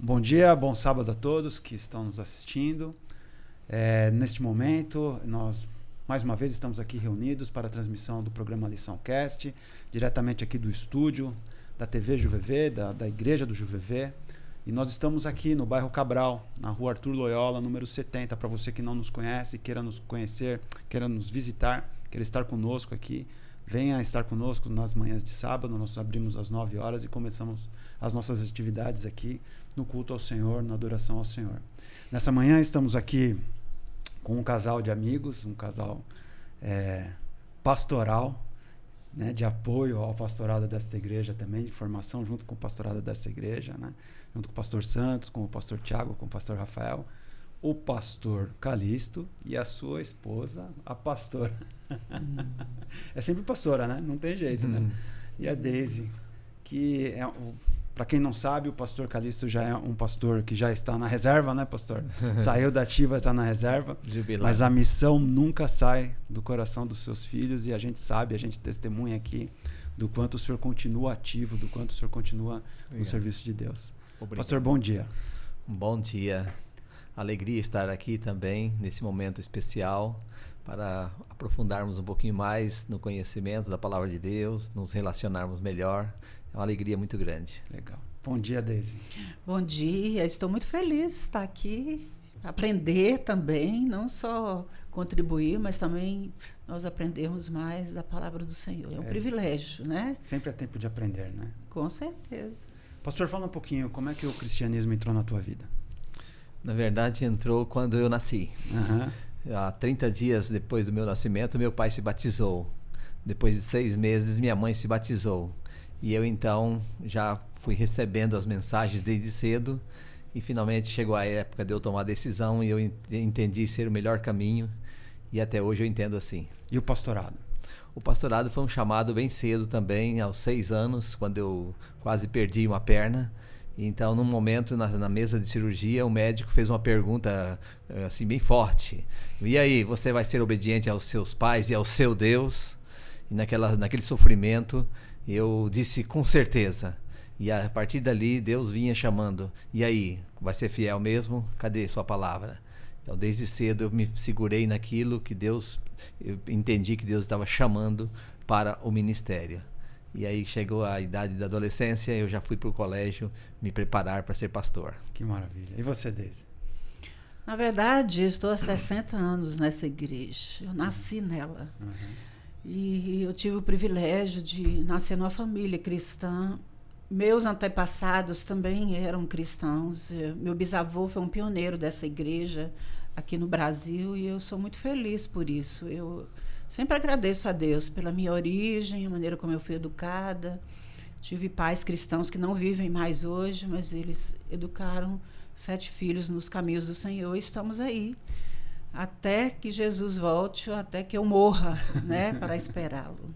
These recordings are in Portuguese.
Bom dia, bom sábado a todos que estão nos assistindo. Neste momento, nós mais uma vez estamos aqui reunidos para a transmissão do programa Lição Cast, diretamente aqui do estúdio da TV Juvevê, da Igreja do Juvevê. E nós estamos aqui no bairro Cabral, na rua Arthur Loyola, número 70. Para você que não nos conhece, queira nos conhecer, queira nos visitar, queira estar conosco aqui, venha estar conosco nas manhãs de sábado. Nós abrimos às 9 horas e começamos as nossas atividades aqui no culto ao Senhor, na adoração ao Senhor. Nessa manhã estamos aqui com um casal de amigos, um casal pastoral, né, de apoio ao pastorado dessa igreja também, de formação junto com o pastorado dessa igreja, né, junto com o pastor Santos, com o pastor Tiago, com o pastor Rafael, o pastor Calixto e a sua esposa, a pastora. É sempre pastora, né? Não tem jeito, né? E a Deise, que para quem não sabe, o pastor Calixto já é um pastor que já está na reserva, né, pastor? Saiu da ativa, está na reserva. Jubilado. Mas a missão nunca sai do coração dos seus filhos e a gente sabe, a gente testemunha aqui do quanto o senhor continua ativo, do quanto o senhor continua no serviço de Deus. Obrigado. Pastor, bom dia. Bom dia. Alegria estar aqui também nesse momento especial para aprofundarmos um pouquinho mais no conhecimento da palavra de Deus, nos relacionarmos melhor. É uma alegria muito grande. Legal. Bom dia, Deise. Bom dia. Estou muito feliz de estar aqui, aprender também, não só contribuir, mas também nós aprendermos mais da palavra do Senhor. É um privilégio, né? Sempre é tempo de aprender, né? Com certeza. Pastor, fala um pouquinho, como é que o cristianismo entrou na tua vida? Na verdade, entrou quando eu nasci. Há 30 dias depois do meu nascimento, meu pai se batizou. Depois de 6 meses, minha mãe se batizou. E eu, então, já fui recebendo as mensagens desde cedo. E, finalmente, chegou a época de eu tomar a decisão e eu entendi ser o melhor caminho. E até hoje eu entendo assim. E o pastorado? O pastorado foi um chamado bem cedo também, aos 6 anos, quando eu quase perdi uma perna. Então, num momento, na mesa de cirurgia, o médico fez uma pergunta assim, bem forte. E aí, você vai ser obediente aos seus pais e ao seu Deus? E naquele sofrimento, eu disse com certeza. E a partir dali, Deus vinha chamando. E aí, vai ser fiel mesmo? Cadê sua palavra? Então, desde cedo, eu me segurei naquilo que Deus... Eu entendi que Deus estava chamando para o ministério. E aí chegou a idade da adolescência, eu já fui para o colégio me preparar para ser pastor. Que maravilha. E você, Deise? Na verdade, eu estou há 60 anos nessa igreja. Eu nasci nela. E eu tive o privilégio de nascer numa família cristã. Meus antepassados também eram cristãos. Meu bisavô foi um pioneiro dessa igreja aqui no Brasil e eu sou muito feliz por isso. Eu sempre agradeço a Deus pela minha origem, a maneira como eu fui educada. Tive pais cristãos que não vivem mais hoje, mas eles educaram 7 filhos nos caminhos do Senhor e estamos aí até que Jesus volte, ou até que eu morra, né, para esperá-lo.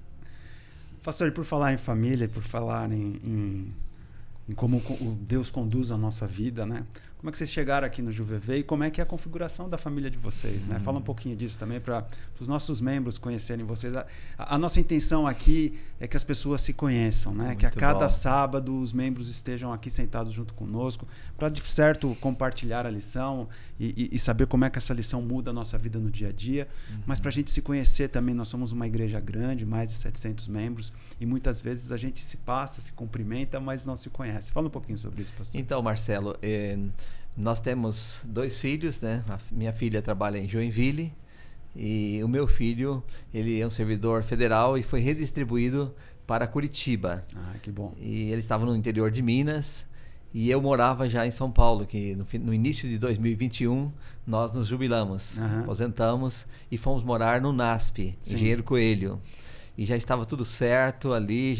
Pastor, e por falar em família, por falar em como Deus conduz a nossa vida, né? Como é que vocês chegaram aqui no Juvevê e como é que é a configuração da família de vocês, né? Fala um pouquinho disso também para os nossos membros conhecerem vocês. A nossa intenção aqui é que as pessoas se conheçam, né? Que a cada sábado os membros estejam aqui sentados junto conosco para, de certo, compartilhar a lição e saber como é que essa lição muda a nossa vida no dia a dia. Mas para a gente se conhecer também, nós somos uma igreja grande, mais de 700 membros, e muitas vezes a gente se passa, se cumprimenta, mas não se conhece. Fala um pouquinho sobre isso, pastor. Então, Marcelo, nós temos 2 filhos, né? A minha filha trabalha em Joinville e o meu filho, ele é um servidor federal e foi redistribuído para Curitiba. Ah, que bom. E ele estava no interior de Minas e eu morava já em São Paulo, que no início de 2021 nós nos jubilamos, aposentamos e fomos morar no NASP, Engenheiro Coelho. E já estava tudo certo ali,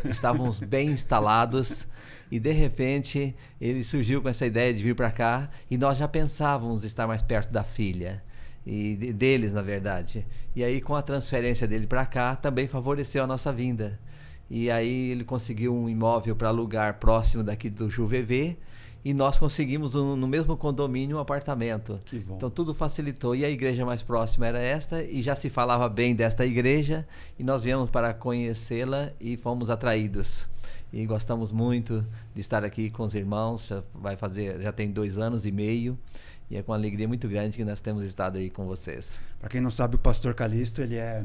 estávamos bem instalados. E de repente ele surgiu com essa ideia de vir para cá e nós já pensávamos estar mais perto da filha. E deles, na verdade. E aí, com a transferência dele para cá, também favoreceu a nossa vinda. E aí ele conseguiu um imóvel para alugar próximo daqui do Juvevê. e nós conseguimos no mesmo condomínio um apartamento. Que bom. Então tudo facilitou, e a igreja mais próxima era esta, e já se falava bem desta igreja, e nós viemos para conhecê-la e fomos atraídos. E gostamos muito de estar aqui com os irmãos, já tem 2 anos e meio, e é com alegria muito grande que nós temos estado aí com vocês. Para quem não sabe, o pastor Calixto, ele é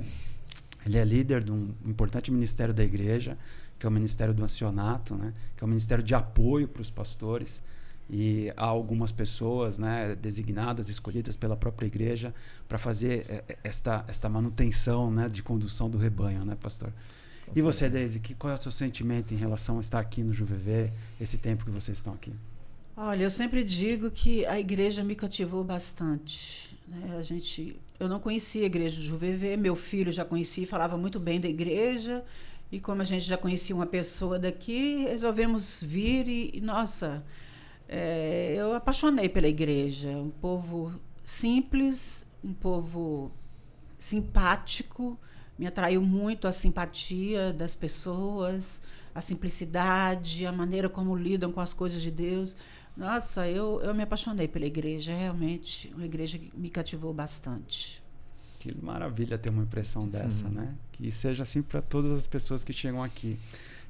líder de um importante ministério da igreja, que é o Ministério do Ancianato, né? Que é um ministério de apoio para os pastores. E há algumas pessoas, né, designadas, escolhidas pela própria igreja para fazer esta manutenção, né, de condução do rebanho, né, pastor? E você, Deise, qual é o seu sentimento em relação a estar aqui no JuViver, esse tempo que vocês estão aqui? Olha, eu sempre digo que a igreja me cativou bastante, né? Eu não conhecia a igreja do JuViver, meu filho já conhecia e falava muito bem da igreja, e como a gente já conhecia uma pessoa daqui, resolvemos vir e nossa, eu apaixonei pela igreja. Um povo simples, um povo simpático, me atraiu muito a simpatia das pessoas, a simplicidade, a maneira como lidam com as coisas de Deus. Nossa, eu me apaixonei pela igreja, realmente, uma igreja que me cativou bastante. Que maravilha ter uma impressão dessa, né? Que seja assim para todas as pessoas que chegam aqui.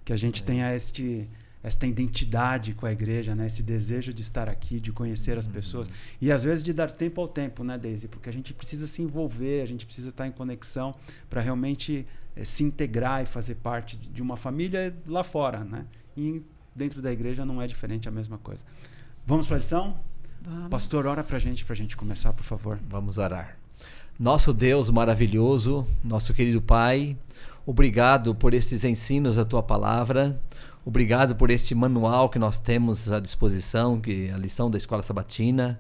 Que a gente tenha esta identidade com a igreja, né? Esse desejo de estar aqui, de conhecer as pessoas. E às vezes de dar tempo ao tempo, né, Deise? Porque a gente precisa se envolver, a gente precisa estar em conexão para realmente se integrar e fazer parte de uma família lá fora, né? E dentro da igreja não é diferente, a mesma coisa. Vamos para a lição? Vamos. Pastor, ora para a gente começar, por favor. Vamos orar. Nosso Deus maravilhoso, nosso querido Pai, obrigado por esses ensinos da Tua Palavra, obrigado por este manual que nós temos à disposição, que é a lição da Escola Sabatina,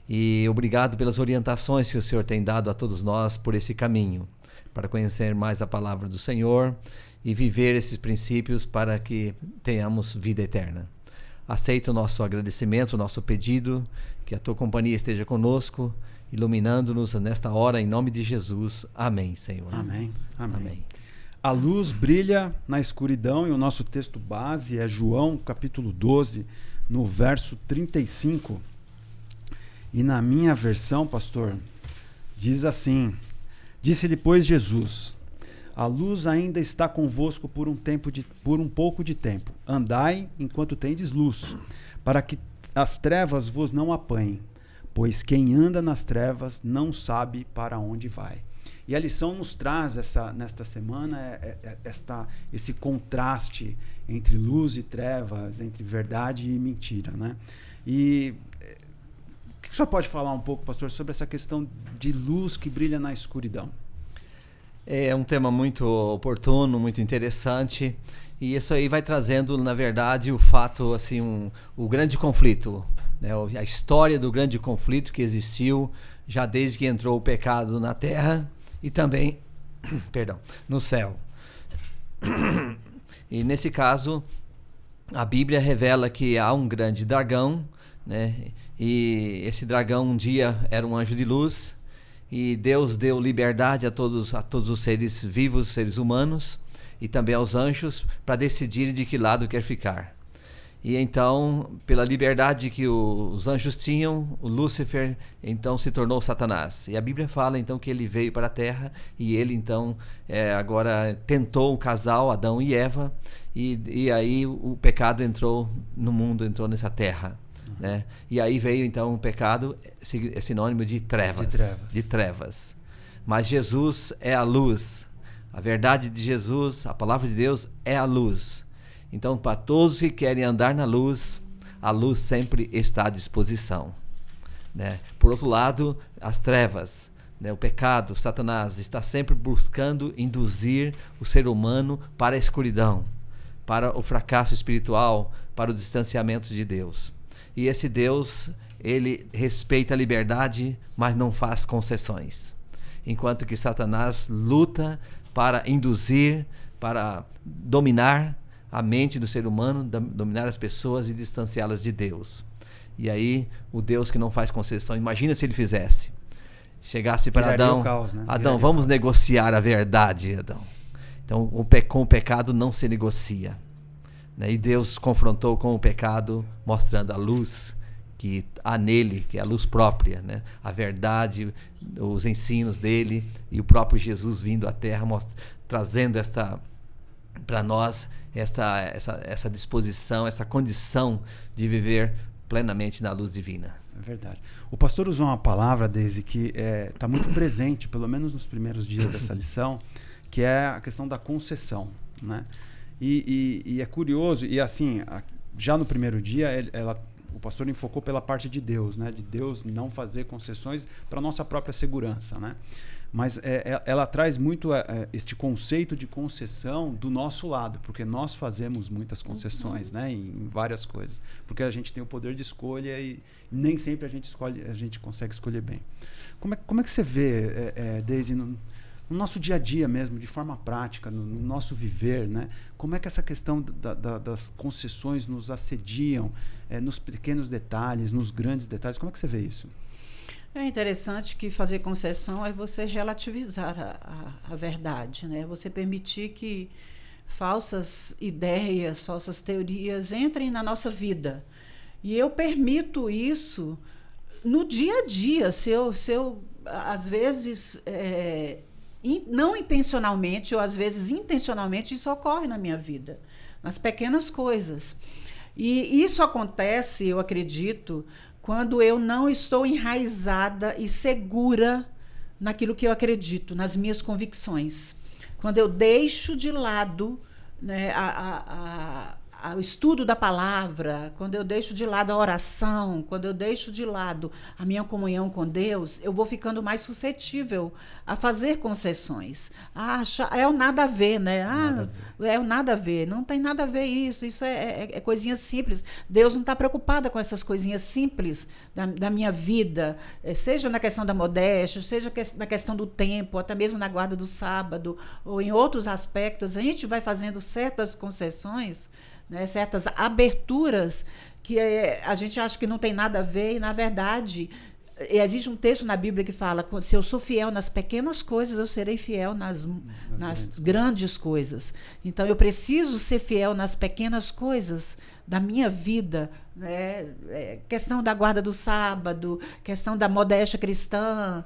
e obrigado pelas orientações que o Senhor tem dado a todos nós por esse caminho, para conhecer mais a Palavra do Senhor e viver esses princípios para que tenhamos vida eterna. Aceita o nosso agradecimento, o nosso pedido, que a Tua companhia esteja conosco, iluminando-nos nesta hora, em nome de Jesus. Amém, Senhor. Amém. Amém. A luz brilha na escuridão, e o nosso texto base é João, capítulo 12, no verso 35. E na minha versão, pastor, diz assim: disse depois Jesus: a luz ainda está convosco por um pouco de tempo. Andai enquanto tendes luz, para que as trevas vos não apanhem. Pois quem anda nas trevas não sabe para onde vai. E a lição nos traz nesta semana esse contraste entre luz e trevas, entre verdade e mentira, né? E o que o senhor pode falar um pouco, pastor, sobre essa questão de luz que brilha na escuridão? É um tema muito oportuno, muito interessante, e isso aí vai trazendo, na verdade, o fato, assim, o grande conflito, né? A história do grande conflito que existiu já desde que entrou o pecado na terra e também, no céu. E nesse caso, a Bíblia revela que há um grande dragão, né? E esse dragão um dia era um anjo de luz, e Deus deu liberdade a todos os seres vivos, seres humanos, e também aos anjos, para decidirem de que lado quer ficar. E então, pela liberdade que os anjos tinham, o Lúcifer então se tornou Satanás. E a Bíblia fala então que ele veio para a terra, e ele então agora tentou o casal, Adão e Eva, e aí o pecado entrou no mundo, entrou nessa terra. Né? E aí veio então o pecado, é sinônimo de trevas. Mas Jesus é a luz. A verdade de Jesus, a palavra de Deus é a luz. Então, para todos que querem andar na luz, a luz sempre está à disposição, né? Por outro lado, as trevas, né? O pecado, Satanás, está sempre buscando induzir o ser humano para a escuridão, para o fracasso espiritual, para o distanciamento de Deus. E esse Deus, ele respeita a liberdade, mas não faz concessões. Enquanto que Satanás luta para induzir, para dominar a mente do ser humano, dominar as pessoas e distanciá-las de Deus. E aí, o Deus que não faz concessão, imagina se ele fizesse. Chegasse para Adão, caos, né? Adão, vamos negociar a verdade, Adão. Então, com o pecado não se negocia. né? E Deus confrontou com o pecado, mostrando a luz que há nele, que é a luz própria, né? A verdade, os ensinos dele e o próprio Jesus vindo à Terra, trazendo para nós essa disposição, essa condição de viver plenamente na luz divina. É verdade. O pastor usou uma palavra, Deise, que está muito presente, pelo menos nos primeiros dias dessa lição, que é a questão da concessão, né? E é curioso, e assim, já no primeiro dia, o pastor enfocou pela parte de Deus, né? De Deus não fazer concessões para a nossa própria segurança, né? Mas ela traz muito este conceito de concessão do nosso lado, porque nós fazemos muitas concessões, né? Em várias coisas, porque a gente tem o poder de escolha e nem sempre a gente consegue escolher bem. Como é que você vê, Deise, no nosso dia a dia mesmo, de forma prática, no nosso viver, né? Como é que essa questão das concessões nos assediam, nos pequenos detalhes, nos grandes detalhes? Como é que você vê isso? É interessante que fazer concessão é você relativizar a verdade, né? Você permitir que falsas ideias, falsas teorias entrem na nossa vida. E eu permito isso no dia a dia. Se eu às vezes, não intencionalmente, ou às vezes intencionalmente, isso ocorre na minha vida, nas pequenas coisas. E isso acontece, eu acredito, quando eu não estou enraizada e segura naquilo que eu acredito, nas minhas convicções. Quando eu deixo de lado, né, o estudo da palavra, quando eu deixo de lado a oração, quando eu deixo de lado a minha comunhão com Deus, eu vou ficando mais suscetível a fazer concessões. É o nada a ver, né? É o nada a ver. Não tem nada a ver isso. Isso é coisinha simples. Deus não está preocupada com essas coisinhas simples da minha vida, seja na questão da modéstia, seja na questão do tempo, até mesmo na guarda do sábado, ou em outros aspectos. A gente vai fazendo certas concessões, né, certas aberturas que a gente acha que não tem nada a ver, e na verdade existe um texto na Bíblia que fala: se eu sou fiel nas pequenas coisas, eu serei fiel nas grandes coisas. Então eu preciso ser fiel nas pequenas coisas da minha vida, né? Questão da guarda do sábado, questão da modéstia cristã.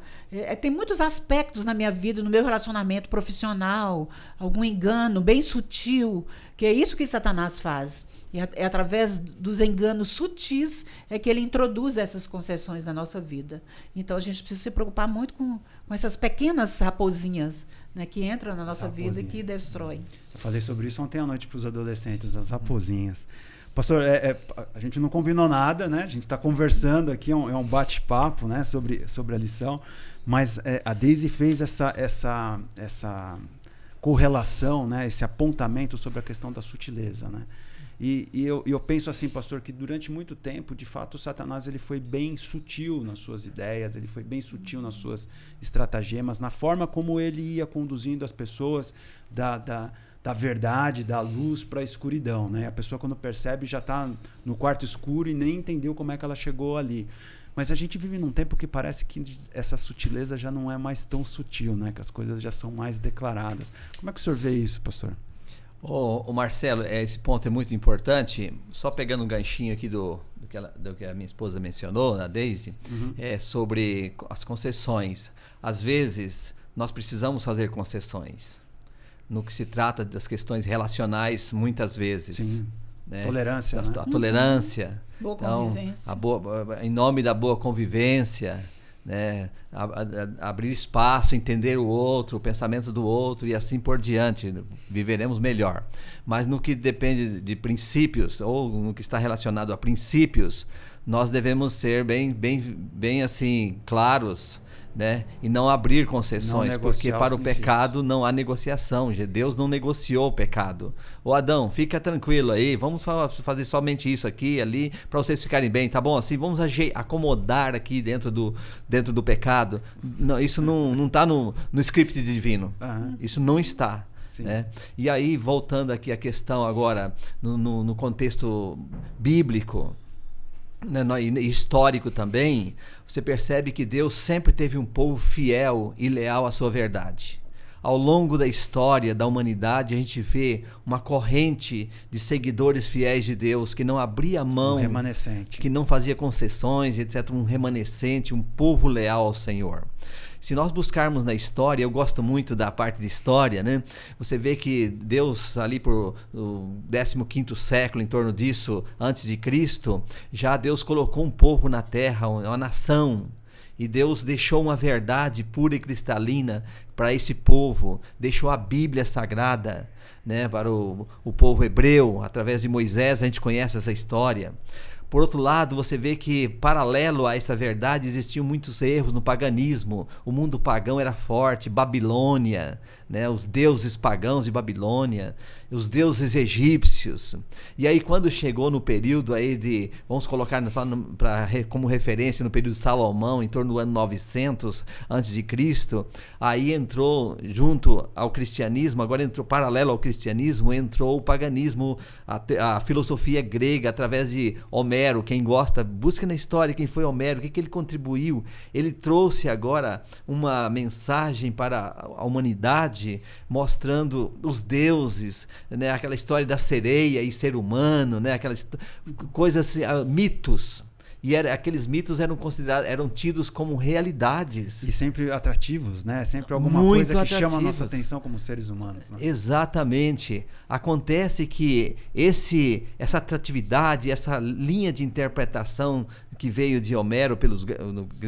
Tem muitos aspectos na minha vida, no meu relacionamento profissional, algum engano bem sutil, que é isso que Satanás faz. E é através dos enganos sutis que ele introduz essas concessões na nossa vida. Então a gente precisa se preocupar muito com essas pequenas raposinhas, né, que entram na nossa vida e que destroem. Eu falei sobre isso ontem à noite para os adolescentes, as raposinhas. Pastor, a gente não combinou nada, né? A gente está conversando aqui, é um bate-papo, né, sobre a lição, mas a Deise fez essa correlação, né, esse apontamento sobre a questão da sutileza, né? E eu penso assim, pastor, que durante muito tempo, de fato, o Satanás ele foi bem sutil nas suas ideias, ele foi bem sutil nas suas estratagemas, na forma como ele ia conduzindo as pessoas da verdade, da luz para a escuridão, né? A pessoa, quando percebe, já está no quarto escuro e nem entendeu como é que ela chegou ali. Mas a gente vive num tempo que parece que essa sutileza já não é mais tão sutil, né? Que as coisas já são mais declaradas. Como é que o senhor vê isso, pastor? Ô Marcelo, esse ponto é muito importante. Só pegando um ganchinho aqui do que a minha esposa mencionou, a Deise, sobre as concessões. Às vezes, nós precisamos fazer concessões no que se trata das questões relacionais, muitas vezes. Sim. Né? Tolerância, né? A tolerância. Boa convivência. Em nome da boa convivência, né? Abrir espaço, entender o outro, o pensamento do outro e assim por diante. Viveremos melhor. Mas no que depende de princípios, ou no que está relacionado a princípios, nós devemos ser bem assim, claros, né? E não abrir concessões, porque para o pecado não há negociação. Deus não negociou o pecado. Ô Adão, fica tranquilo aí, vamos fazer somente isso aqui, ali, para vocês ficarem bem, tá bom? Assim, vamos acomodar aqui dentro do pecado. Não, isso não está no script divino. Isso não está. Né? E aí, voltando aqui à questão agora, no contexto bíblico, né, histórico também, você percebe que Deus sempre teve um povo fiel e leal à sua verdade. ao longo da história da humanidade, a gente vê uma corrente de seguidores fiéis de Deus que não abria mão, um remanescente, que não fazia concessões, etc. Um remanescente, um povo leal ao Senhor. Se nós buscarmos na história, eu gosto muito da parte de história, né? Você vê que Deus, ali por o 15º século, em torno disso, antes de Cristo, já Deus colocou um povo na terra, uma nação. E Deus deixou uma verdade pura e cristalina para esse povo, deixou a Bíblia Sagrada, né, para o povo hebreu. Através de Moisés a gente conhece essa história. Por outro lado, você vê que, paralelo a essa verdade, existiam muitos erros no paganismo. O mundo pagão era forte, Babilônia, né? Os deuses pagãos de Babilônia, os deuses egípcios. E aí, quando chegou no período aí de, vamos colocar como referência, no período de Salomão, em torno do ano 900 a.C., aí entrou, junto ao cristianismo, agora entrou paralelo ao cristianismo, entrou o paganismo, a filosofia grega, através de Homero. Quem gosta, busca na história quem foi Homero, o que ele contribuiu. Ele trouxe agora uma mensagem para a humanidade, mostrando os deuses, né? Aquela história da sereia e ser humano, né? Aquelas coisas, mitos. E aqueles mitos eram tidos como realidades. E sempre atrativos, né? Sempre alguma Muito coisa que atrativos. chama a nossa atenção como seres humanos. Né? Exatamente. Acontece que essa atratividade, essa linha de interpretação que veio de Homero,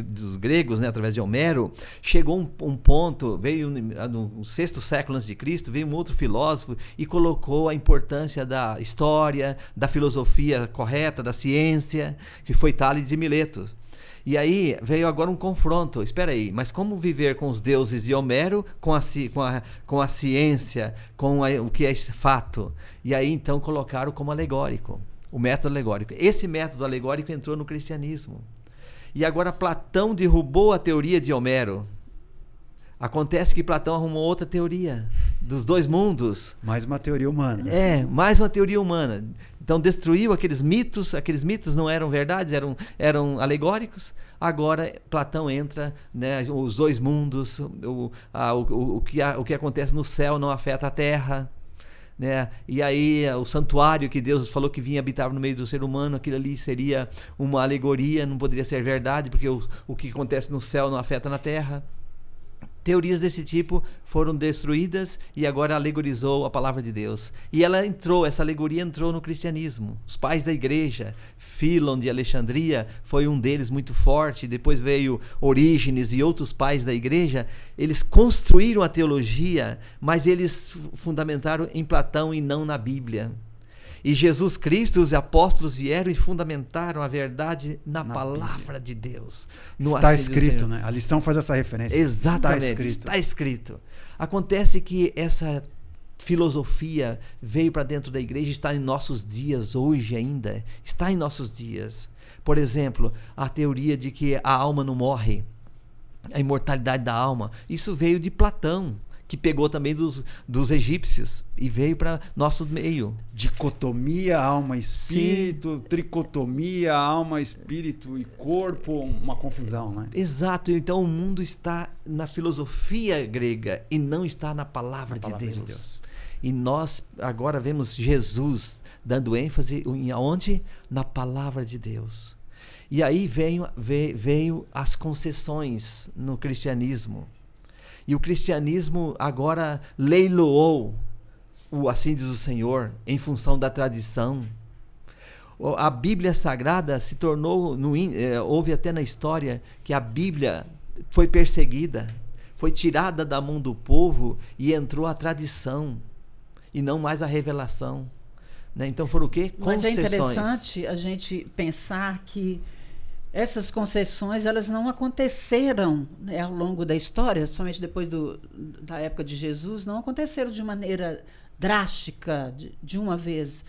dos gregos, né, através de Homero, chegou um ponto, veio no 6º século a.C., veio um outro filósofo e colocou a importância da história, da filosofia correta, da ciência, que foi Tales de Mileto. E aí veio agora um confronto. Espera aí, mas como viver com os deuses de Homero, com a ciência, com o que é fato? E aí então colocaram como alegórico. O método alegórico. Esse método alegórico entrou no cristianismo. E agora Platão derrubou a teoria de Homero. Acontece que Platão arrumou outra teoria dos dois mundos. Mais uma teoria humana. Mais uma teoria humana. Então destruiu aqueles mitos não eram verdades, eram alegóricos. Agora Platão entra, né, os dois mundos, o que acontece no céu não afeta a terra. Né? E aí o santuário que Deus falou que vinha habitar no meio do ser humano, aquilo ali seria uma alegoria, não poderia ser verdade, porque o que acontece no céu não afeta na terra. Teorias desse tipo foram destruídas e agora alegorizou a palavra de Deus. E essa alegoria entrou no cristianismo. Os pais da igreja, Fílon de Alexandria foi um deles muito forte, depois veio Orígenes e outros pais da igreja. Eles construíram a teologia, mas eles fundamentaram em Platão e não na Bíblia. E Jesus Cristo e os apóstolos vieram e fundamentaram a verdade na palavra de Deus. Está escrito, né? A lição faz essa referência. Exatamente, está escrito. Acontece que essa filosofia veio para dentro da igreja e está em nossos dias hoje ainda. Está em nossos dias. Por exemplo, a teoria de que a alma não morre, a imortalidade da alma. Isso veio de Platão, que pegou também dos egípcios e veio para nosso meio. Dicotomia, alma, espírito, tricotomia, alma, espírito e corpo, uma confusão, né? Exato, então o mundo está na filosofia grega e não está na palavra de Deus. E nós agora vemos Jesus dando ênfase em aonde? Na palavra de Deus. E aí veio as concessões no cristianismo. E o cristianismo agora leiloou o assim diz o Senhor em função da tradição. A Bíblia Sagrada se tornou, houve até na história que a Bíblia foi perseguida, foi tirada da mão do povo e entrou a tradição e não mais a revelação. Né? Então foram o quê? Concessões. Mas é interessante a gente pensar que essas concessões elas não aconteceram, né, ao longo da história, principalmente depois da época de Jesus, não aconteceram de maneira drástica, de uma vez.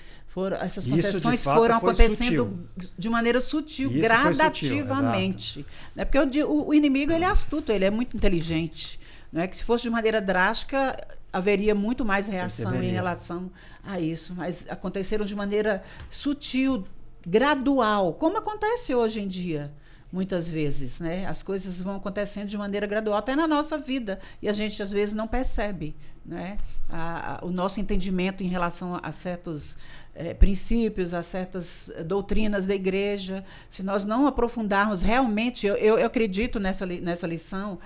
Essas concessões foram acontecendo de maneira sutil, gradativamente. Né? Porque o inimigo ele é astuto, ele é muito inteligente. Não é que se fosse de maneira drástica, haveria muito mais reação em relação a isso. Mas aconteceram de maneira sutil, gradual, como acontece hoje em dia. muitas vezes, né? As coisas vão acontecendo de maneira gradual, até na nossa vida, e a gente às vezes não percebe, né? O nosso entendimento em relação a certos princípios, a certas doutrinas da igreja. Se nós não aprofundarmos realmente, eu acredito nessa lição,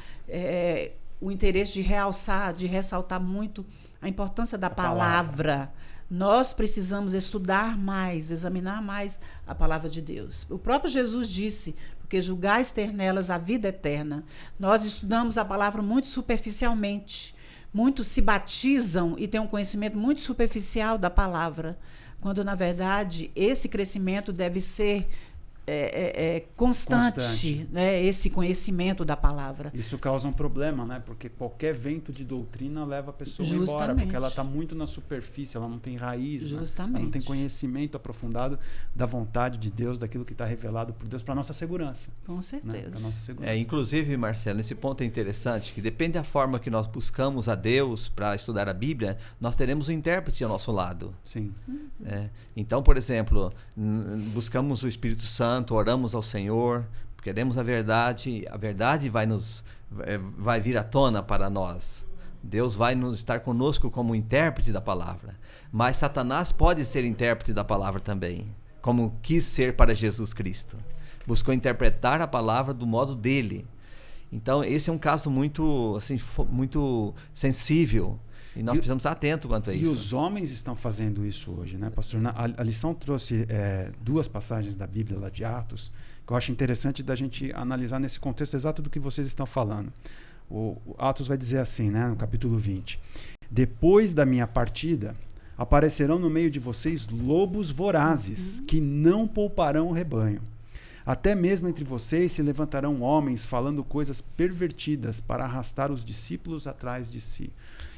o interesse de realçar, de ressaltar muito a importância da palavra. Nós precisamos estudar mais, examinar mais a palavra de Deus. O próprio Jesus disse, porque julgais ter nelas a vida eterna. Nós estudamos a palavra muito superficialmente. Muitos se batizam e têm um conhecimento muito superficial da palavra, quando, na verdade, esse crescimento deve ser constante. Né? Esse conhecimento da palavra. Isso causa um problema, né? Porque qualquer vento de doutrina leva a pessoa embora, porque ela está muito na superfície, ela não tem raiz, justamente. Né? Ela não tem conhecimento aprofundado da vontade de Deus, daquilo que está revelado por Deus para a nossa segurança. Com certeza. Né? Nossa segurança. Inclusive, Marcelo, esse ponto é interessante, que depende da forma que nós buscamos a Deus para estudar a Bíblia, nós teremos um intérprete ao nosso lado. Sim. Então, por exemplo, buscamos o Espírito Santo, oramos ao Senhor, queremos a verdade vai vir à tona para nós. Deus vai estar conosco como intérprete da palavra. Mas Satanás pode ser intérprete da palavra também, como quis ser para Jesus Cristo. Buscou interpretar a palavra do modo dele. Então, esse é um caso muito, assim, muito sensível. E nós precisamos estar atentos quanto a isso. E os homens estão fazendo isso hoje, né, pastor? A lição trouxe 2 passagens da Bíblia, lá de Atos, que eu acho interessante da gente analisar nesse contexto exato do que vocês estão falando. O Atos vai dizer assim, né, no capítulo 20. Depois da minha partida, aparecerão no meio de vocês lobos vorazes, que não pouparão o rebanho. Até mesmo entre vocês se levantarão homens falando coisas pervertidas para arrastar os discípulos atrás de si.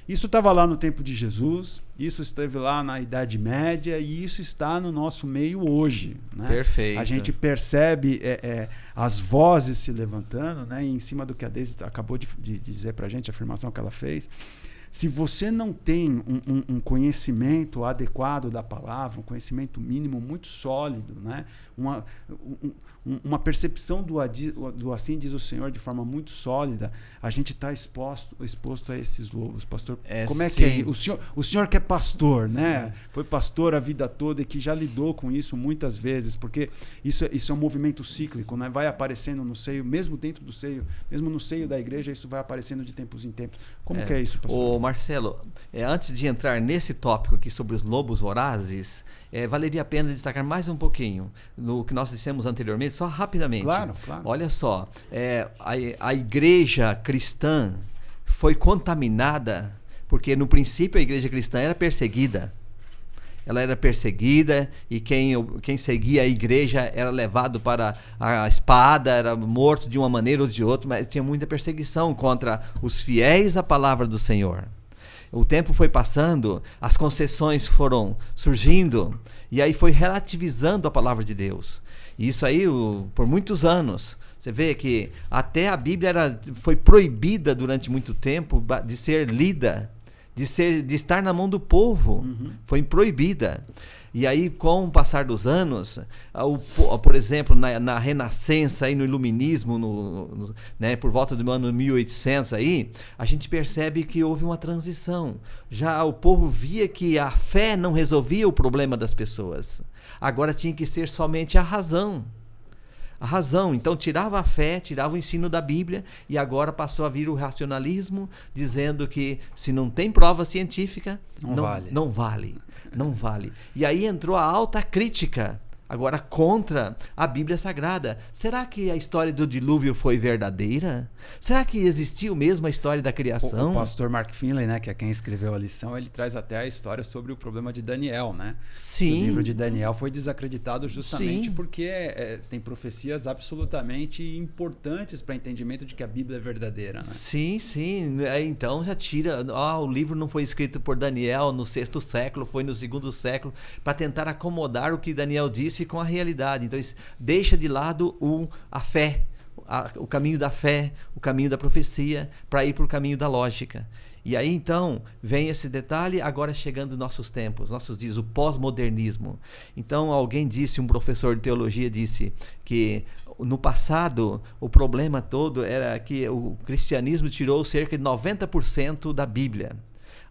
Isso estava lá no tempo de Jesus, isso esteve lá na Idade Média e isso está no nosso meio hoje. Né? Perfeito. A gente percebe as vozes se levantando, né? E em cima do que a Deise acabou de dizer para a gente, a afirmação que ela fez. Se você não tem um conhecimento adequado da palavra, um conhecimento mínimo muito sólido, né? Uma percepção do assim diz o Senhor de forma muito sólida, a gente está exposto a esses lobos. Pastor, como é que é? O senhor que é pastor, né? Foi pastor a vida toda e que já lidou com isso muitas vezes, porque isso é um movimento cíclico, né? Vai aparecendo no seio, mesmo dentro do seio, mesmo no seio da igreja, isso vai aparecendo de tempos em tempos. Como que é isso, pastor? Marcelo, antes de entrar nesse tópico aqui sobre os lobos vorazes, valeria a pena destacar mais um pouquinho no que nós dissemos anteriormente, só rapidamente. Claro. Olha só, a igreja cristã foi contaminada, porque no princípio a igreja cristã era perseguida. Ela era perseguida e quem seguia a igreja era levado para a espada, era morto de uma maneira ou de outra, mas tinha muita perseguição contra os fiéis à palavra do Senhor. O tempo foi passando, as concessões foram surgindo e aí foi relativizando a palavra de Deus. E isso aí por muitos anos. Você vê que até a Bíblia foi proibida durante muito tempo de ser lida, de estar na mão do povo. Foi proibida. E aí, com o passar dos anos, por exemplo, na Renascença, aí no Iluminismo, né, por volta do ano 1800, aí, a gente percebe que houve uma transição. Já o povo via que a fé não resolvia o problema das pessoas. Agora tinha que ser somente a razão. A razão, então tirava a fé, tirava o ensino da Bíblia e agora passou a vir o racionalismo, dizendo que se não tem prova científica, não vale. E aí entrou a alta crítica, agora contra a Bíblia Sagrada. Será que a história do dilúvio foi verdadeira? Será que existiu mesmo a história da criação? O pastor Mark Finley, né, que é quem escreveu a lição, ele traz até a história sobre o problema de Daniel, né? Sim. O livro de Daniel foi desacreditado justamente Sim. porque tem profecias absolutamente importantes para o entendimento de que a Bíblia é verdadeira, né? Sim. Então já tira... o livro não foi escrito por Daniel no 6º século, foi no 2º século, para tentar acomodar o que Daniel disse com a realidade. Então deixa de lado a fé, o caminho da fé, o caminho da profecia, para ir para o caminho da lógica. E aí então vem esse detalhe, agora chegando nossos tempos, nossos dias, o pós-modernismo. Então alguém disse, um professor de teologia disse que No passado, o problema todo era que o cristianismo tirou cerca de 90% da Bíblia.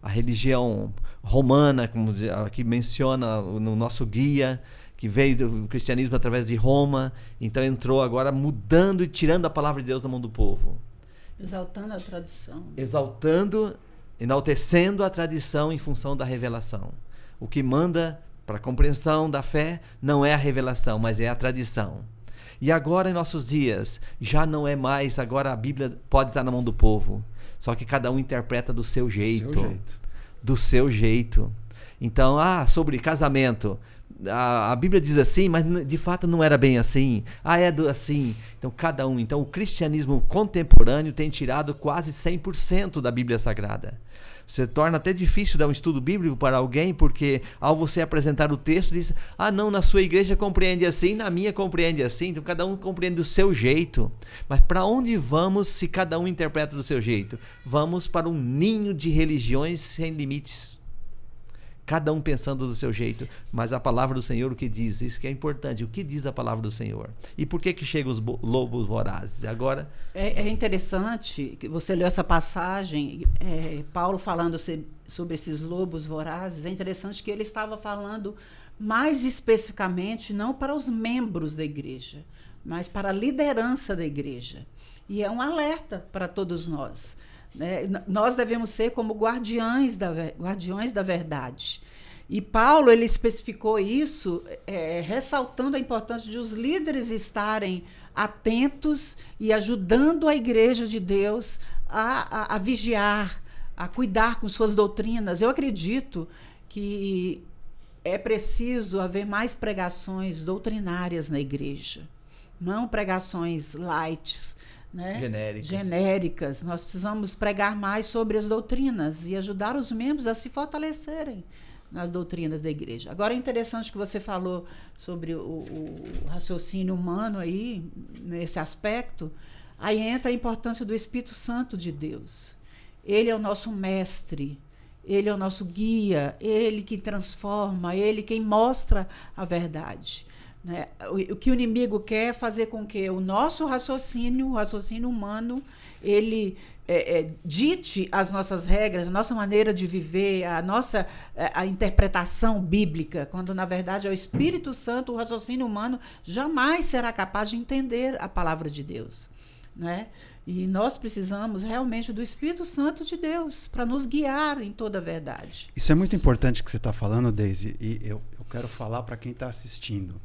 A religião romana, como aqui menciona no nosso guia, que veio do cristianismo através de Roma, então entrou agora mudando e tirando a palavra de Deus da mão do povo. Exaltando a tradição. Enaltecendo a tradição em função da revelação. O que manda para a compreensão da fé não é a revelação, mas é a tradição. E agora, em nossos dias, já não é mais, agora a Bíblia pode estar na mão do povo, só que cada um interpreta do seu jeito. Do seu jeito. Então, sobre casamento, a Bíblia diz assim, mas de fato não era bem assim. Assim. Então, cada um. Então, o cristianismo contemporâneo tem tirado quase 100% da Bíblia Sagrada. Se torna até difícil dar um estudo bíblico para alguém, porque ao você apresentar o texto, diz, não, na sua igreja compreende assim, na minha compreende assim, então cada um compreende do seu jeito. Mas para onde vamos se cada um interpreta do seu jeito? Vamos para um ninho de religiões sem limites. Cada um pensando do seu jeito, mas a palavra do Senhor o que diz? Isso que é importante, o que diz a palavra do Senhor? E por que chegam os lobos vorazes? Agora é interessante que você leu essa passagem, Paulo falando sobre esses lobos vorazes. É interessante que ele estava falando mais especificamente não para os membros da igreja, mas para a liderança da igreja. E é um alerta para todos nós. Nós devemos ser como guardiões da verdade. E Paulo ele especificou isso, ressaltando a importância de os líderes estarem atentos e ajudando a igreja de Deus a vigiar, a cuidar com suas doutrinas. Eu acredito que é preciso haver mais pregações doutrinárias na igreja, não pregações light, genéricas. Nós precisamos pregar mais sobre as doutrinas e ajudar os membros a se fortalecerem nas doutrinas da igreja. Agora é interessante que você falou sobre o raciocínio humano aí, nesse aspecto. Aí entra a importância do Espírito Santo de Deus. Ele é o nosso mestre, ele é o nosso guia, ele que transforma, ele quem mostra a verdade. O que o inimigo quer é fazer com que o nosso raciocínio, o raciocínio humano, ele dite as nossas regras, a nossa maneira de viver, a interpretação bíblica, quando na verdade é o Espírito Santo, o raciocínio humano jamais será capaz de entender a palavra de Deus. E nós precisamos realmente do Espírito Santo de Deus para nos guiar em toda a verdade. Isso é muito importante que você está falando, Deise, e eu quero falar para quem está assistindo,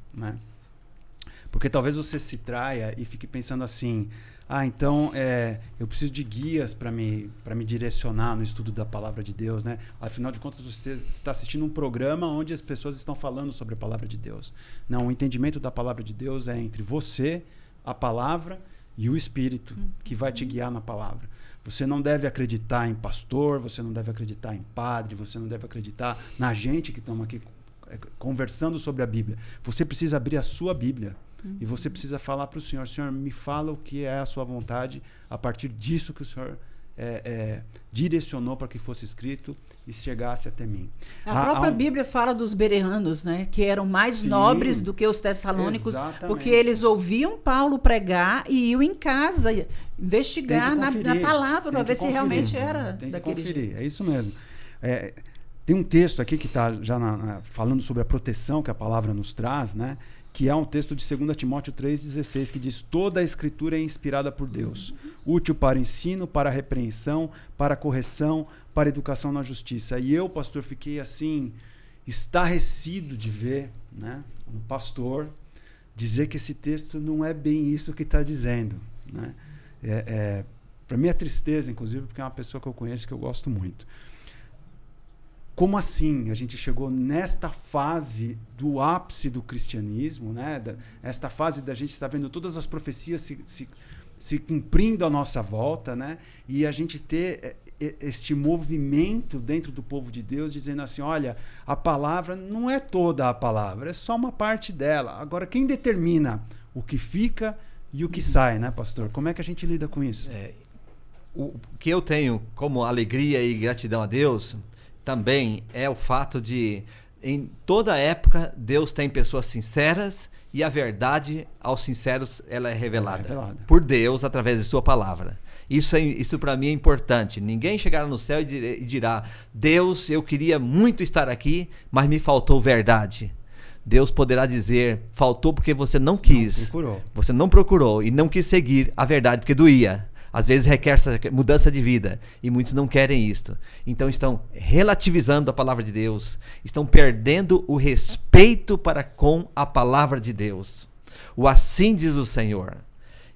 porque talvez você se traia e fique pensando assim, então eu preciso de guias para me direcionar no estudo da palavra de Deus, Afinal de contas, você está assistindo um programa onde as pessoas estão falando sobre a palavra de Deus. Não, o entendimento da palavra de Deus é entre você, a palavra e o Espírito que vai te guiar na palavra. Você não deve acreditar em pastor, você não deve acreditar em padre, você não deve acreditar na gente que estamos aqui conversando sobre a Bíblia. Você precisa abrir a sua Bíblia e você precisa falar para o Senhor, Senhor, me fala o que é a sua vontade a partir disso que o Senhor direcionou para que fosse escrito e chegasse até mim. A própria Bíblia fala dos bereanos, que eram mais nobres do que os tessalônicos, porque eles ouviam Paulo pregar e iam em casa investigar na palavra para ver se realmente era daquele jeito. É isso mesmo. Tem um texto aqui que está já falando sobre a proteção que a palavra nos traz, que é um texto de 2 Timóteo 3,16, que diz: toda a escritura é inspirada por Deus, útil para ensino, para repreensão, para correção, para educação na justiça. E eu, pastor, fiquei assim, estarrecido de ver um pastor dizer que esse texto não é bem isso que está dizendo. Para mim é tristeza, inclusive, porque é uma pessoa que eu conheço que eu gosto muito. Como assim a gente chegou nesta fase do ápice do cristianismo, esta fase da gente estar vendo todas as profecias se cumprindo à nossa volta, e a gente ter este movimento dentro do povo de Deus dizendo assim, olha, a palavra não é toda a palavra, é só uma parte dela. Agora, quem determina o que fica e o que sai, pastor? Como é que a gente lida com isso? O que eu tenho como alegria e gratidão a Deus também é o fato de em toda época, Deus tem pessoas sinceras e a verdade aos sinceros ela é revelada por Deus através de sua palavra. Isso para mim é importante. Ninguém chegará no céu e dirá: Deus, eu queria muito estar aqui, mas me faltou verdade. Deus poderá dizer: faltou porque você não quis, você não procurou e não quis seguir a verdade porque doía. Às vezes requer essa mudança de vida e muitos não querem isto. Então estão relativizando a palavra de Deus, estão perdendo o respeito para com a palavra de Deus. O assim diz o Senhor.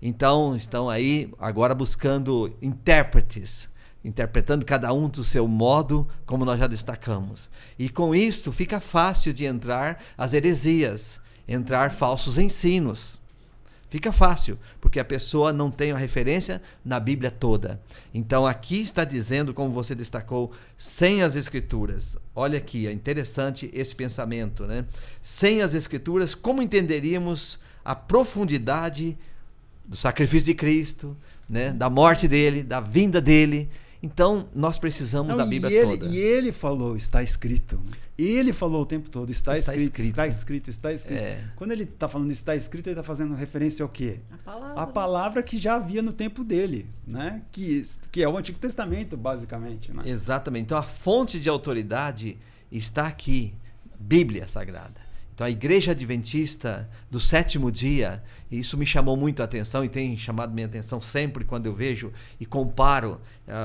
Então estão aí agora buscando intérpretes, interpretando cada um do seu modo, como nós já destacamos. E com isto fica fácil de entrar as heresias, entrar falsos ensinos. Fica fácil, porque a pessoa não tem a referência na Bíblia toda. Então aqui está dizendo, como você destacou, sem as Escrituras. Olha aqui, é interessante esse pensamento, né? Sem as Escrituras, como entenderíamos a profundidade do sacrifício de Cristo, né? Da morte dele, da vinda dele? Então, nós precisamos da Bíblia toda. E ele falou, está escrito. Ele falou o tempo todo, está escrito. Quando ele está falando está escrito, ele está fazendo referência ao quê? A palavra que já havia no tempo dele, né? Que é o Antigo Testamento, basicamente. Né? Exatamente. Então, a fonte de autoridade está aqui, Bíblia Sagrada. Então, a Igreja Adventista do Sétimo Dia, e isso me chamou muito a atenção e tem chamado minha atenção sempre quando eu vejo e comparo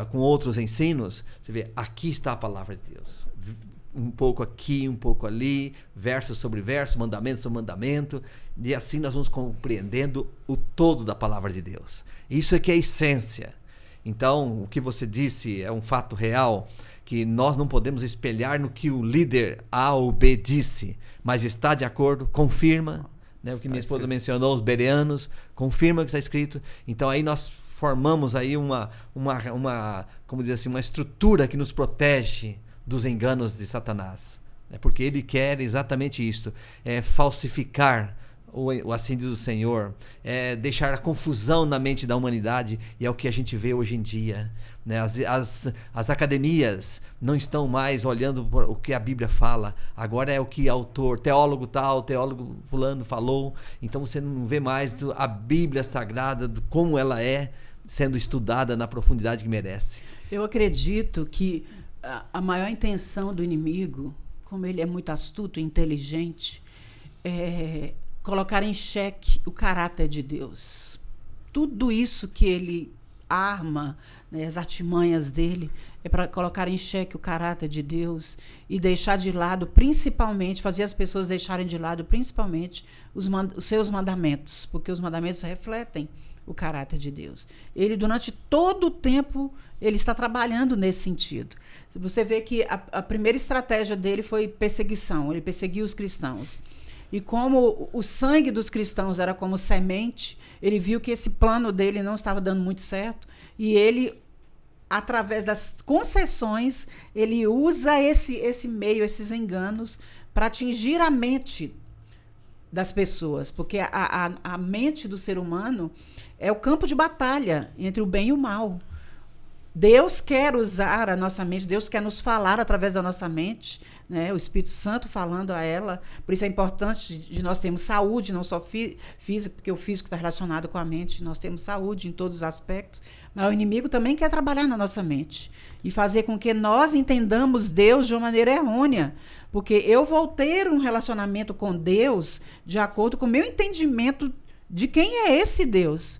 com outros ensinos. Você vê, aqui está a palavra de Deus. Um pouco aqui, um pouco ali, verso sobre verso, mandamento sobre mandamento, e assim nós vamos compreendendo o todo da palavra de Deus. Isso é que é a essência. Então, o que você disse é um fato real, que nós não podemos espelhar no que o líder A ou B disse, mas está de acordo, confirma, né, o que minha esposa mencionou, os bereanos, confirma o que está escrito. Então aí nós formamos aí como dizer assim, uma estrutura que nos protege dos enganos de Satanás, né, porque ele quer exatamente isto, falsificar o assim diz o Senhor, deixar a confusão na mente da humanidade, e é o que a gente vê hoje em dia. Né? As academias não estão mais olhando por o que a Bíblia fala, agora é o que autor, teólogo tal, teólogo fulano falou. Então você não vê mais a Bíblia Sagrada, como ela é, sendo estudada na profundidade que merece. Eu acredito que a maior intenção do inimigo, como ele é muito astuto e inteligente, é colocar em xeque o caráter de Deus. Tudo isso que ele arma, né, as artimanhas dele, é para colocar em xeque o caráter de Deus e deixar de lado, principalmente, fazer as pessoas deixarem de lado, principalmente, os seus mandamentos, porque os mandamentos refletem o caráter de Deus. Ele, durante todo o tempo, ele está trabalhando nesse sentido. Você vê que a primeira estratégia dele foi perseguição, ele perseguiu os cristãos. E como o sangue dos cristãos era como semente, ele viu que esse plano dele não estava dando muito certo, e ele, através das concessões, ele usa esse meio, esses enganos, para atingir a mente das pessoas, porque a mente do ser humano é o campo de batalha entre o bem e o mal. Deus quer usar a nossa mente, Deus quer nos falar através da nossa mente, né? O Espírito Santo falando a ela. Por isso é importante de nós termos saúde, não só físico, porque o físico está relacionado com a mente, nós temos saúde em todos os aspectos, mas o inimigo também quer trabalhar na nossa mente e fazer com que nós entendamos Deus de uma maneira errônea, porque eu vou ter um relacionamento com Deus de acordo com o meu entendimento de quem é esse Deus.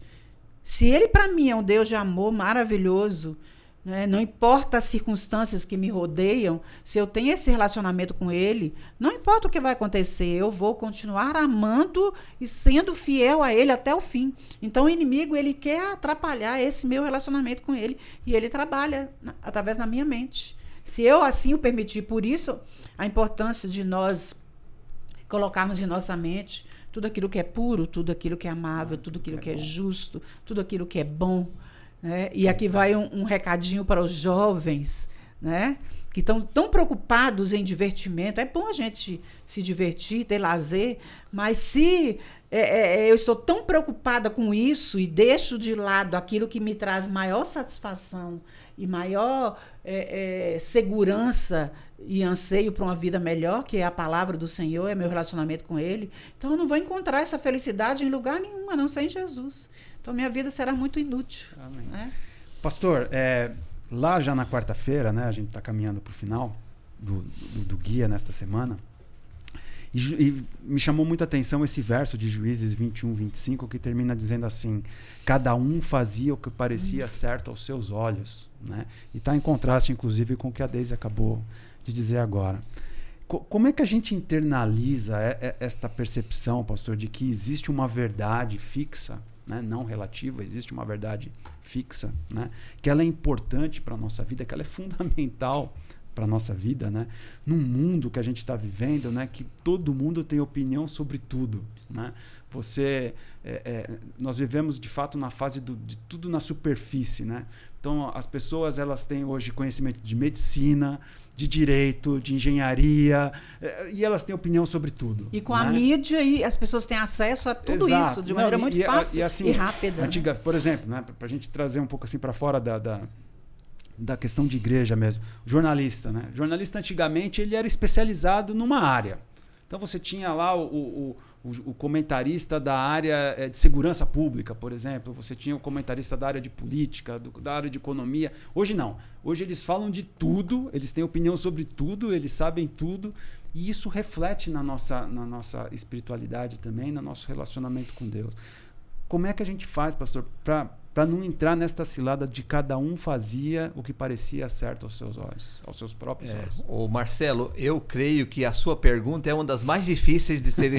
Se ele, para mim, é um Deus de amor maravilhoso, né? Não importa as circunstâncias que me rodeiam, se eu tenho esse relacionamento com ele, não importa o que vai acontecer, eu vou continuar amando e sendo fiel a ele até o fim. Então, o inimigo, ele quer atrapalhar esse meu relacionamento com ele, e ele trabalha através da minha mente. Se eu assim o permitir, por isso, a importância de nós colocarmos em nossa mente tudo aquilo que é puro, tudo aquilo que é amável, tudo aquilo que é justo, tudo aquilo que é bom, né? E aqui vai um recadinho para os jovens, né? Que estão tão preocupados em divertimento. É bom a gente se divertir, ter lazer, mas se eu estou tão preocupada com isso e deixo de lado aquilo que me traz maior satisfação e maior segurança e anseio por uma vida melhor, que é a palavra do Senhor, é meu relacionamento com Ele. Então, eu não vou encontrar essa felicidade em lugar nenhum, a não ser em Jesus. Então, minha vida será muito inútil. Amém. Né? Pastor, lá já na quarta-feira, né, a gente está caminhando para o final do guia nesta semana, e me chamou muita atenção esse verso de Juízes 21, 25, que termina dizendo assim: cada um fazia o que parecia certo aos seus olhos. Né? E está em contraste, inclusive, com o que a Deise acabou de dizer agora. Como é que a gente internaliza esta percepção, pastor, de que existe uma verdade fixa, né, não relativa, existe uma verdade fixa, né, que ela é importante para a nossa vida, que ela é fundamental para a nossa vida, né, num mundo que a gente está vivendo, né, que todo mundo tem opinião sobre tudo. Né? Nós vivemos, de fato, na fase de tudo na superfície. Né? Então, as pessoas elas têm hoje conhecimento de medicina, de direito, de engenharia, e elas têm opinião sobre tudo. E com né? a mídia, as pessoas têm acesso a tudo isso de maneira muito fácil e rápida. Antiga, por exemplo, né, para a gente trazer um pouco assim para fora da questão de igreja mesmo. Jornalista, né? Jornalista antigamente ele era especializado numa área. Então você tinha lá o comentarista da área de segurança pública, por exemplo. Você tinha o comentarista da área de política, da área de economia. Hoje não. Hoje eles falam de tudo, eles têm opinião sobre tudo, eles sabem tudo. E isso reflete na nossa espiritualidade também, no nosso relacionamento com Deus. Como é que a gente faz, pastor, para não entrar nesta cilada de cada um fazia o que parecia certo aos seus olhos, aos seus próprios olhos? Ô Marcelo, eu creio que a sua pergunta é uma das mais difíceis de ser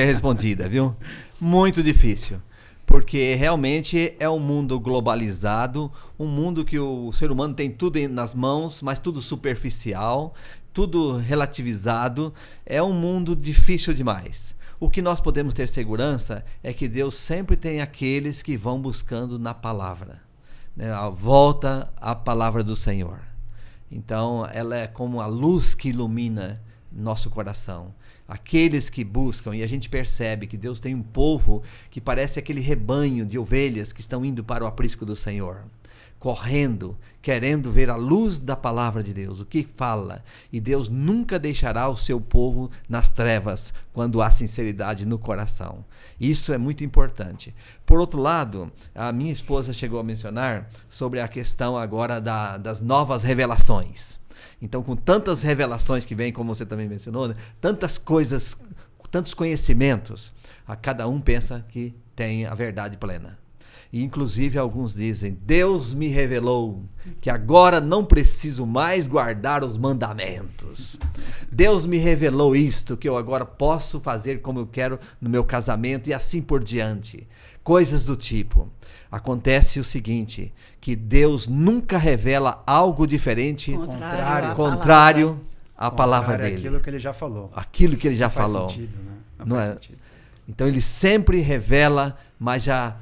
respondida, viu? Muito difícil. Porque realmente é um mundo globalizado, um mundo que o ser humano tem tudo nas mãos, mas tudo superficial, tudo relativizado. É um mundo difícil demais. O que nós podemos ter segurança é que Deus sempre tem aqueles que vão buscando na palavra, né? A volta à palavra do Senhor. Então, ela é como a luz que ilumina nosso coração. Aqueles que buscam, e a gente percebe que Deus tem um povo que parece aquele rebanho de ovelhas que estão indo para o aprisco do Senhor, correndo, querendo ver a luz da palavra de Deus, o que fala. E Deus nunca deixará o seu povo nas trevas quando há sinceridade no coração. Isso é muito importante. Por outro lado, a minha esposa chegou a mencionar sobre a questão agora das novas revelações. Então, com tantas revelações que vêm, como você também mencionou, né? Tantas coisas, tantos conhecimentos, a cada um pensa que tem a verdade plena. E, inclusive, alguns dizem: Deus me revelou que agora não preciso mais guardar os mandamentos. Deus me revelou isto, que eu agora posso fazer como eu quero no meu casamento e assim por diante. Coisas do tipo. Acontece o seguinte, que Deus nunca revela algo diferente, contrário à palavra dele. Aquilo que ele já falou. Aquilo que ele já falou. Faz sentido, né? Não faz sentido. Então, ele sempre revela, mas já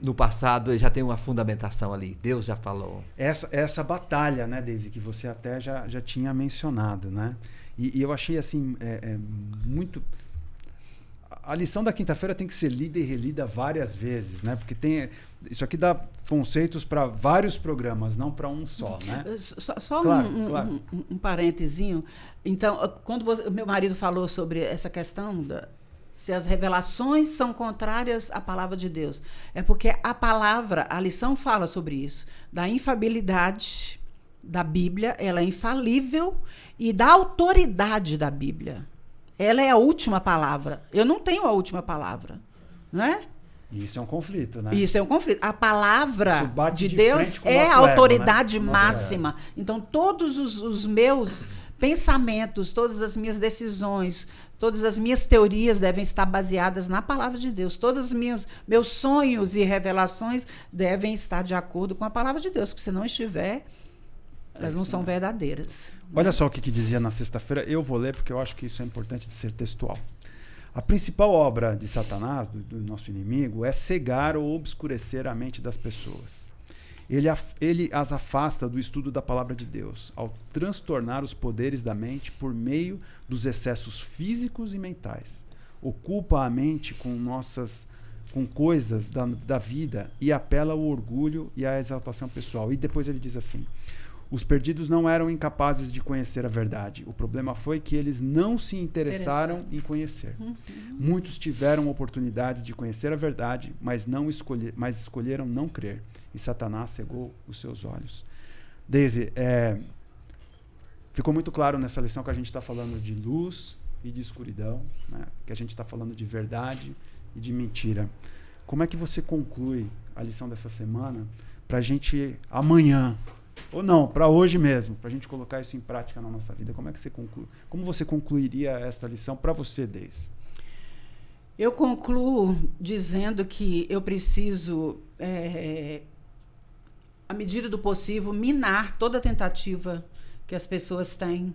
no passado já tem uma fundamentação ali. Deus já falou. Essa batalha, né, Deise, que você até já tinha mencionado, né? E eu achei assim muito. A lição da quinta-feira tem que ser lida e relida várias vezes, né? Porque isso aqui dá conceitos para vários programas, não para um só, né? Só claro. Um parentezinho. Então, quando meu marido falou sobre essa questão se as revelações são contrárias à palavra de Deus, é porque a lição fala sobre isso, da infalibilidade da Bíblia, ela é infalível, e da autoridade da Bíblia. Ela é a última palavra. Eu não tenho a última palavra, não é? Isso é um conflito, né? Isso é um conflito. A palavra de Deus é a autoridade ego, né? Máxima. Então, todos os meus pensamentos, todas as minhas decisões, todas as minhas teorias devem estar baseadas na palavra de Deus. Todos os meus sonhos e revelações devem estar de acordo com a palavra de Deus, porque se não estiver, elas não são verdadeiras. Olha só o que dizia na sexta-feira. Eu vou ler porque eu acho que isso é importante de ser textual. A principal obra de Satanás, do nosso inimigo, é cegar ou obscurecer a mente das pessoas. Ele as afasta do estudo da palavra de Deus, ao transtornar os poderes da mente por meio dos excessos físicos e mentais. Ocupa a mente com coisas da vida e apela ao orgulho e à exaltação pessoal. E depois ele diz assim: Os perdidos não eram incapazes de conhecer a verdade. O problema foi que eles não se interessaram em conhecer. Muitos tiveram oportunidades de conhecer a verdade, mas escolheram não crer. E Satanás cegou os seus olhos. Daisy, ficou muito claro nessa lição que a gente está falando de luz e de escuridão, né? Que a gente está falando de verdade e de mentira. Como é que você conclui a lição dessa semana para a gente amanhã, ou não, para hoje mesmo, para a gente colocar isso em prática na nossa vida? Como é que você conclui? Como você concluiria esta lição para você, Daisy? Eu concluo dizendo que eu preciso, à medida do possível, minar toda tentativa que as pessoas têm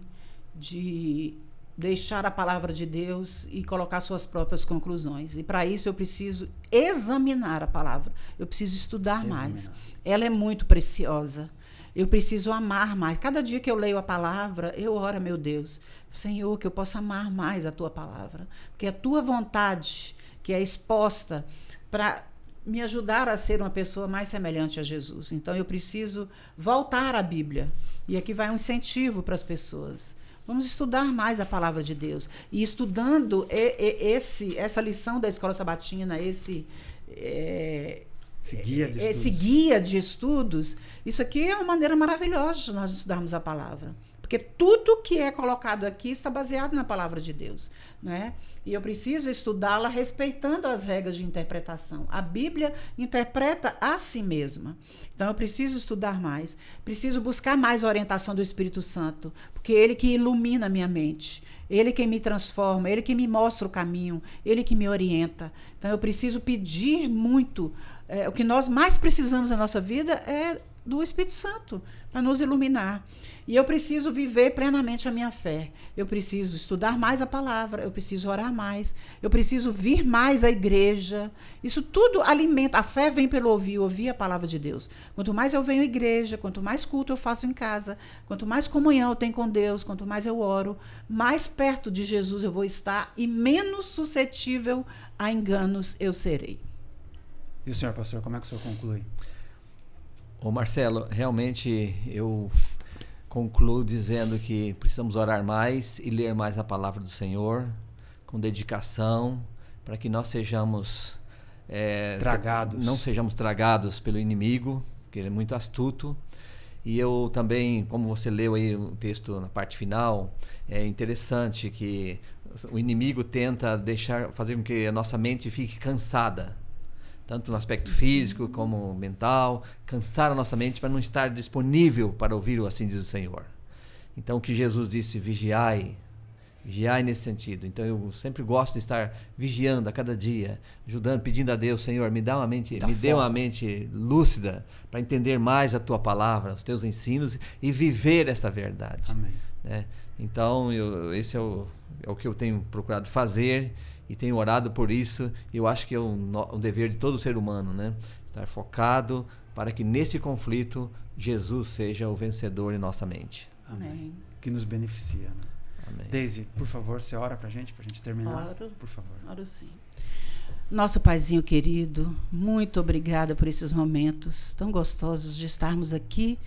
de deixar a palavra de Deus e colocar suas próprias conclusões. E para isso eu preciso examinar a palavra. Eu preciso estudar mais. Ela é muito preciosa. Eu preciso amar mais. Cada dia que eu leio a palavra, eu oro, meu Deus, Senhor, que eu possa amar mais a tua palavra. Porque a tua vontade, que é exposta para me ajudar a ser uma pessoa mais semelhante a Jesus. Então eu preciso voltar à Bíblia. E aqui vai um incentivo para as pessoas. Vamos estudar mais a palavra de Deus. E estudando essa lição da Escola Sabatina, esse guia de estudos, isso aqui é uma maneira maravilhosa de nós estudarmos a palavra. Porque tudo que é colocado aqui está baseado na palavra de Deus, né? E eu preciso estudá-la respeitando as regras de interpretação. A Bíblia interpreta a si mesma. Então eu preciso estudar mais, preciso buscar mais a orientação do Espírito Santo, porque é Ele que ilumina a minha mente, Ele que me transforma, Ele que me mostra o caminho, Ele que me orienta. Então eu preciso pedir muito. O que nós mais precisamos na nossa vida é do Espírito Santo, para nos iluminar. E eu preciso viver plenamente a minha fé. Eu preciso estudar mais a palavra, eu preciso orar mais, eu preciso vir mais à igreja. Isso tudo alimenta. A fé vem pelo ouvir a palavra de Deus. Quanto mais eu venho à igreja, quanto mais culto eu faço em casa, quanto mais comunhão eu tenho com Deus, quanto mais eu oro, mais perto de Jesus eu vou estar e menos suscetível a enganos eu serei. E o senhor, pastor, como é que o senhor conclui? Ô Marcelo, realmente eu concluo dizendo que precisamos orar mais e ler mais a palavra do Senhor com dedicação, para que nós sejamos tragados. Não sejamos tragados pelo inimigo, que ele é muito astuto. E eu também, como você leu aí o texto na parte final, é interessante que o inimigo tenta fazer com que a nossa mente fique cansada, tanto no aspecto físico como mental, cansar a nossa mente para não estar disponível para ouvir o assim diz o Senhor. Então o que Jesus disse, vigiai nesse sentido. Então eu sempre gosto de estar vigiando a cada dia, ajudando, pedindo a Deus, Senhor, me dê uma mente lúcida para entender mais a tua palavra, os teus ensinos e viver esta verdade. Amém. Né? Então esse é o que eu tenho procurado fazer e tenho orado por isso. Eu acho que é um dever de todo ser humano, né? Estar focado para que nesse conflito Jesus seja o vencedor em nossa mente. Amém. Que nos beneficia, né? Amém. Daisy, por favor, você ora pra gente terminar? Oro. Por favor. Oro sim. Nosso Paizinho querido, muito obrigada por esses momentos tão gostosos de estarmos aqui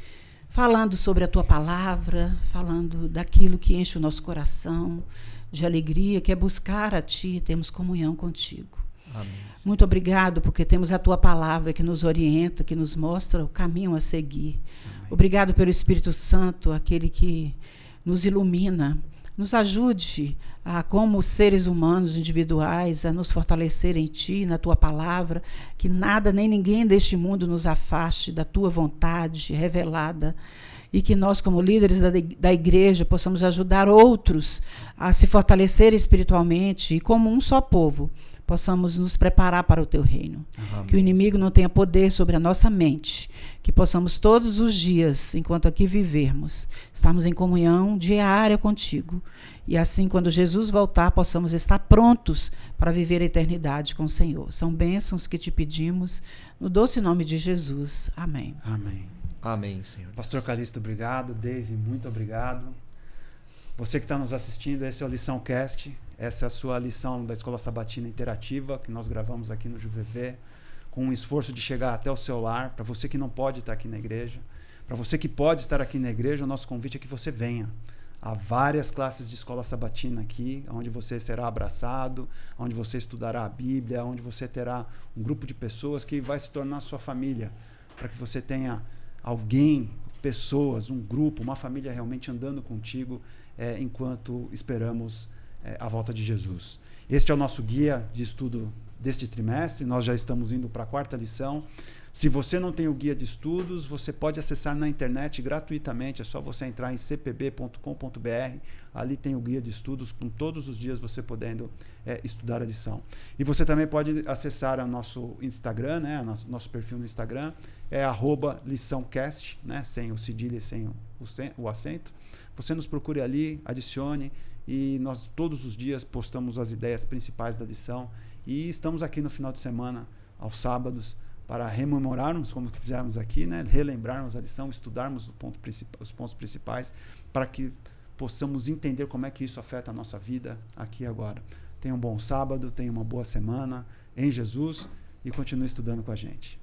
falando sobre a Tua palavra, falando daquilo que enche o nosso coração de alegria, que é buscar a Ti e termos comunhão contigo. Amém. Muito obrigado porque temos a Tua palavra que nos orienta, que nos mostra o caminho a seguir. Amém. Obrigado pelo Espírito Santo, aquele que nos ilumina. Nos ajude, como seres humanos individuais, a nos fortalecer em Ti, na Tua palavra, que nada nem ninguém deste mundo nos afaste da Tua vontade revelada, e que nós, como líderes da igreja, possamos ajudar outros a se fortalecer espiritualmente e, como um só povo, possamos nos preparar para o Teu reino. Amém. Que o inimigo não tenha poder sobre a nossa mente, que possamos todos os dias, enquanto aqui vivermos, estarmos em comunhão diária contigo. E assim, quando Jesus voltar, possamos estar prontos para viver a eternidade com o Senhor. São bênçãos que te pedimos, no doce nome de Jesus. Amém. Amém. Amém, Senhor. Pastor Calixto, obrigado. Daisy, muito obrigado. Você que está nos assistindo, esse é o Lição Cast. Essa é a sua lição da Escola Sabatina Interativa, que nós gravamos aqui no JuVV, com um esforço de chegar até o seu lar, para você que não pode estar aqui na igreja, Para você que pode estar aqui na igreja, o nosso convite é que você venha. Há várias classes de escola sabatina aqui, onde você será abraçado, onde você estudará a Bíblia, onde você terá um grupo de pessoas que vai se tornar sua família, para que você tenha alguém, pessoas, um grupo, uma família realmente andando contigo enquanto esperamos a volta de Jesus. Este é o nosso guia de estudo deste trimestre. Nós já estamos indo para a 4ª lição. Se você não tem o guia de estudos, você pode acessar na internet gratuitamente. É só você entrar em cpb.com.br. Ali tem o guia de estudos, com todos os dias você podendo estudar a lição. E você também pode acessar o nosso Instagram, né? Nosso perfil no Instagram. É @liçãocast, né? Sem o cedilha e sem o acento. Você nos procure ali, adicione, e nós todos os dias postamos as ideias principais da lição. E estamos aqui no final de semana, aos sábados, para rememorarmos, como fizemos aqui, né? Relembrarmos a lição, estudarmos os pontos principais, para que possamos entender como é que isso afeta a nossa vida aqui e agora. Tenha um bom sábado, tenha uma boa semana em Jesus e continue estudando com a gente.